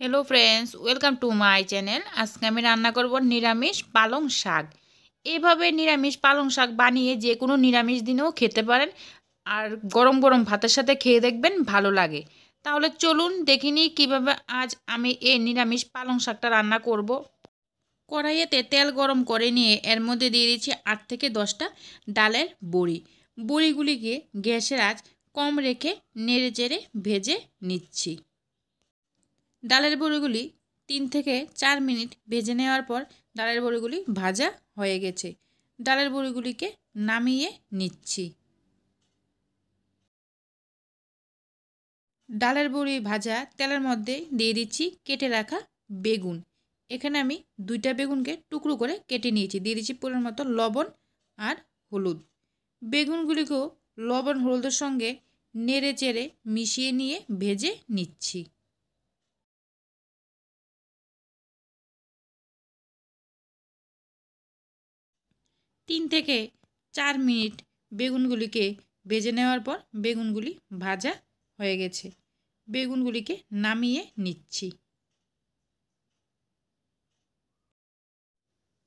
Hello friends, welcome to my channel. আজকে আমি রান্না করব নিরামিষ পালং শাক। এইভাবে নিরামিষ পালং শাক বানিয়ে যে কোনো নিরামিষ দিনেও খেতে পারেন, আর গরম গরম ভাতের সাথে খেয়ে দেখবেন ভালো লাগে। তাহলে চলুন দেখিনি কিভাবে আজ আমি এই নিরামিষ পালং শাকটা রান্না করব। কড়াইয়েতে তেল গরম করে নিয়ে এর মধ্যে দিয়ে দিচ্ছি 8 থেকে 10টা ডালের বড়ি। বড়িগুলিকে গ্যাসের আঁচ কম রেখে নেড়ে চেড়ে ভেজে নিচ্ছি। ডালের বড়িগুলি 3 থেকে 4 মিনিট ভেজে নেওয়ার পর ডালের বড়িগুলি ভাজা হয়ে গেছে। ডালের বড়িগুলিকে নামিয়ে নিচ্ছি। ডালের বড়ি ভাজা তেলের মধ্যে দিয়ে দিচ্ছি কেটে রাখা বেগুন। এখানে আমি 2টা বেগুনকে টুকরো করে কেটে নিয়েছি। দিয়ে দিচ্ছি পরিমাণ মতো লবণ আর হলুদ। বেগুনগুলিকেও লবণ হলুদের সঙ্গে নেড়ে চেড়ে মিশিয়ে নিয়ে ভেজে নিচ্ছি। 3 থেকে 4 মিনিট বেগুনগুলিকে ভেজে নেওয়ার পর বেগুনগুলি ভাজা হয়ে গেছে। বেগুনগুলিকে নামিয়ে নিচ্ছি।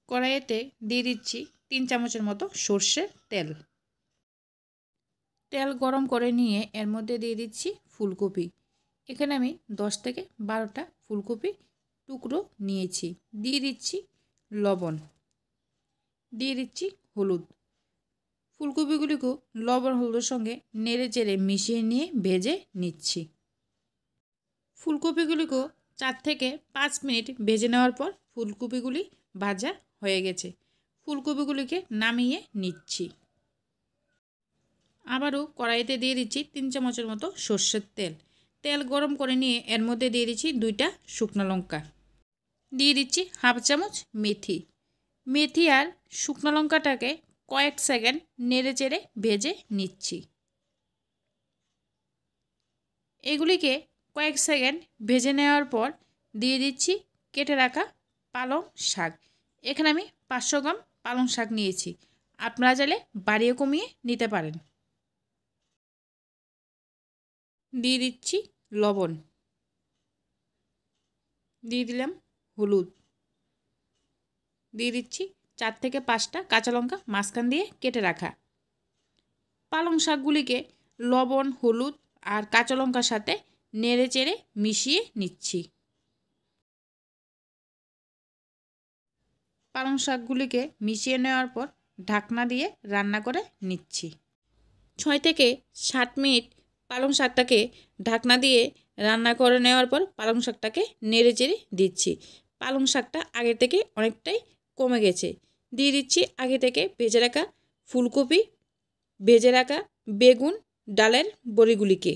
কড়াইতে দিয়ে দিচ্ছি 3 চামচের মতো সর্ষের তেল। তেল গরম করে নিয়ে এর মধ্যে দিয়ে দিচ্ছি ফুলকপি। এখানে আমি 10 থেকে 12টা ফুলকপি টুকরো নিয়েছি। দিয়ে দিচ্ছি লবণ, দিয়ে দিচ্ছি হলুদ। ফুলকপিগুলিকেও লবণ হলুদের সঙ্গে নেড়ে চেড়ে মিশিয়ে নিয়ে ভেজে নিচ্ছি। ফুলকপিগুলিকেও 4 থেকে 5 মিনিট ভেজে নেওয়ার পর ফুলকপিগুলি ভাজা হয়ে গেছে। ফুলকপিগুলিকে নামিয়ে নিচ্ছি। আবারও কড়াইতে দিয়ে দিচ্ছি 3 চামচের মতো সর্ষের তেল। তেল গরম করে নিয়ে এর মধ্যে দিয়ে দিচ্ছি 2টা শুকনো লঙ্কা। দিয়ে দিচ্ছি 1/2 চামচ মেথি। মেথি আর শুকনো লঙ্কাটাকে কয়েক সেকেন্ড নেড়ে চেড়ে ভেজে নিচ্ছি। এগুলিকে কয়েক সেকেন্ড ভেজে নেওয়ার পর দিয়ে দিচ্ছি কেটে রাখা পালং শাক। এখানে আমি 500 গ্রাম পালং শাক নিয়েছি। আপনারা চাইলে বাড়িয়ে কমিয়ে নিতে পারেন। দিয়ে দিচ্ছি লবণ, দিয়ে দিলাম হলুদ, দিয়ে দিচ্ছি 4 থেকে 5টা কাঁচা লঙ্কা মাঝখান দিয়ে কেটে রাখা। পালং শাকগুলিকে লবণ হলুদ আর কাঁচা লঙ্কার সাথে নেড়ে চেড়ে মিশিয়ে নিচ্ছি। পালং শাকগুলিকে মিশিয়ে নেওয়ার পর ঢাকনা দিয়ে রান্না করে নিচ্ছি। 6 থেকে 7 মিনিট পালং শাকটাকে ঢাকনা দিয়ে রান্না করে নেওয়ার পর পালং শাকটাকে নেড়ে চেড়ে দিচ্ছি। পালং শাকটা আগে থেকে অনেকটাই কমে গেছে। দিয়ে দিচ্ছি আগে থেকে ভেজে রাখা ফুলকপি, ভেজে রাখা বেগুন, ডালের বড়িগুলিকে।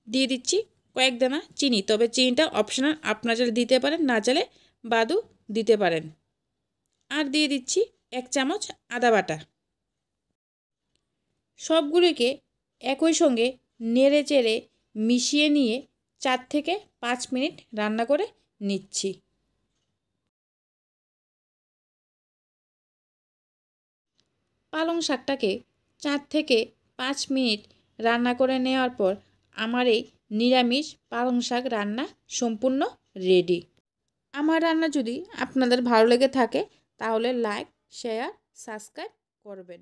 দিয়ে দিচ্ছি কয়েক দানা চিনি, তবে চিনিটা অপশনাল, আপনারা চাইলে দিতে পারেন, না চাইলে বাদও দিতে পারেন। আর দিয়ে দিচ্ছি 1 চামচ আদা বাটা। সবগুলিকে একই সঙ্গে নেড়ে চেড়ে মিশিয়ে নিয়ে 4 থেকে 5 মিনিট রান্না করে নিচ্ছি। পালং শাকটাকে 4 থেকে 5 মিনিট রান্না করে নেওয়ার পর আমার এই নিরামিষ পালং শাক রান্না সম্পূর্ণ রেডি। আমার রান্না যদি আপনাদের ভালো লেগে থাকে তাহলে লাইক, শেয়ার, সাবস্ক্রাইব করবেন।